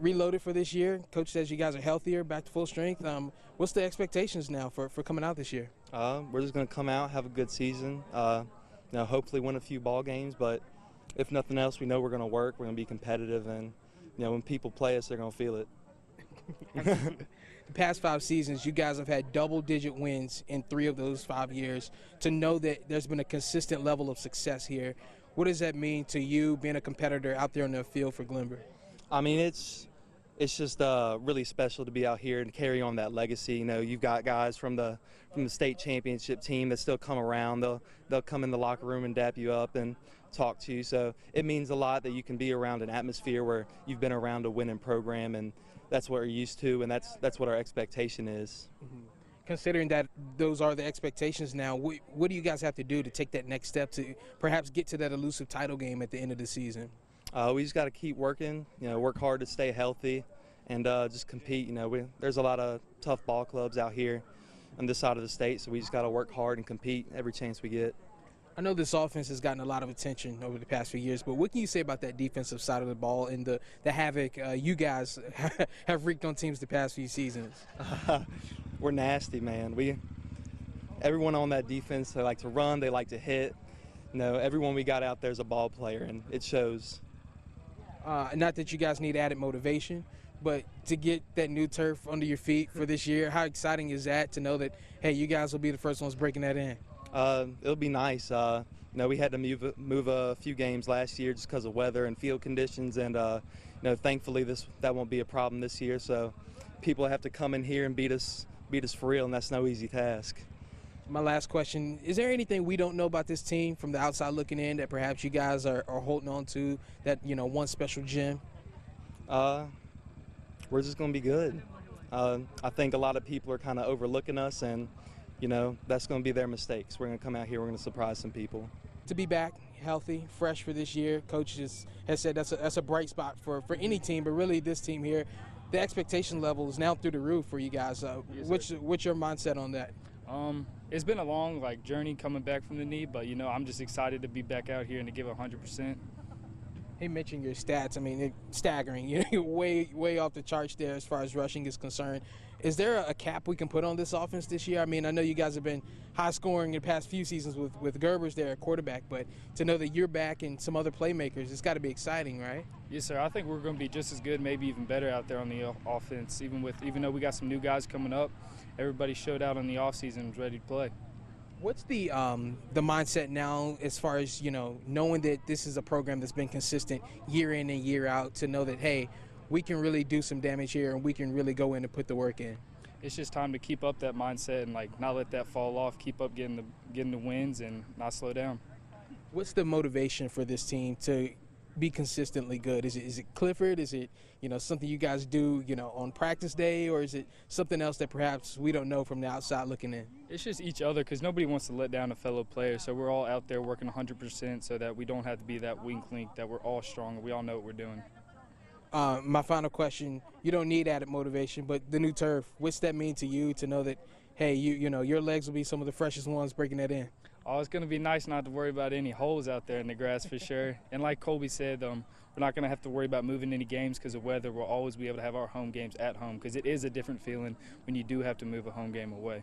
Reloaded for this year. Coach says you guys are healthier, back to full strength. What's the expectations now for coming out this year? We're just going to come out, have a good season, hopefully win a few ball games. But if nothing else, we know we're going to work, we're going to be competitive, and when people play us, they're going to feel it. The past 5 seasons, you guys have had double-digit wins in 3 of those 5 years. To know that there's been a consistent level of success here, what does that mean to you being a competitor out there on the field for Glenvar? I mean, it's just really special to be out here and carry on that legacy. You've got guys from the state championship team that still come around. They'll come in the locker room and dap you up and talk to you. So it means a lot that you can be around an atmosphere where you've been around a winning program, and that's what we're used to, and that's what our expectation is. Mm-hmm. Considering that those are the expectations now, what do you guys have to do to take that next step to perhaps get to that elusive title game at the end of the season? We just got to keep working, work hard to stay healthy and just compete. There's a lot of tough ball clubs out here on this side of the state, so we just got to work hard and compete every chance we get. I know this offense has gotten a lot of attention over the past few years, but what can you say about that defensive side of the ball and the havoc you guys have wreaked on teams the past few seasons? We're nasty, man. Everyone on that defense, they like to run, they like to hit. Everyone we got out there is a ball player, and it shows. Not that you guys need added motivation, but to get that new turf under your feet for this year, how exciting is that to know that, hey, you guys will be the first ones breaking that in? It'll be nice. We had to move a few games last year just because of weather and field conditions, and thankfully that won't be a problem this year. So people have to come in here and beat us for real, and that's no easy task. My last question, is there anything we don't know about this team from the outside looking in that perhaps you guys are holding on to, that, one special gem? We're just going to be good. I think a lot of people are kind of overlooking us, and, that's going to be their mistakes. We're going to come out here, we're going to surprise some people. To be back healthy, fresh for this year, Coach has said that's a bright spot for any team, but really this team here. The expectation level is now through the roof for you guys. What's your mindset on that? It's been a long journey coming back from the knee, but I'm just excited to be back out here and to give 100%. He mentioned your stats. I mean, it's staggering. You're way off the charts there as far as rushing is concerned. Is there a cap we can put on this offense this year? I mean, I know you guys have been high scoring in the past few seasons with Gerbers there at quarterback, but to know that you're back and some other playmakers, it's got to be exciting, right? Yes, sir. I think we're going to be just as good, maybe even better out there on the offense, even though we got some new guys coming up. Everybody showed out in the offseason and was ready to play. What's the mindset now as far as, knowing that this is a program that's been consistent year in and year out, to know that, hey, we can really do some damage here and we can really go in and put the work in? It's just time to keep up that mindset and not let that fall off, keep up getting the wins and not slow down. What's the motivation for this team to be consistently good? Is it Clifford? Is it something you guys do on practice day, or is it something else that perhaps we don't know from the outside looking in? It's just each other, because nobody wants to let down a fellow player, so we're all out there working 100% so that we don't have to be that weak link, that we're all strong and we all know what we're doing. My final question, you don't need added motivation, but the new turf, what's that mean to you to know that, hey, your legs will be some of the freshest ones breaking that in? Oh, it's going to be nice not to worry about any holes out there in the grass for sure. And like Colby said, we're not going to have to worry about moving any games because of weather. We'll always be able to have our home games at home, because it is a different feeling when you do have to move a home game away.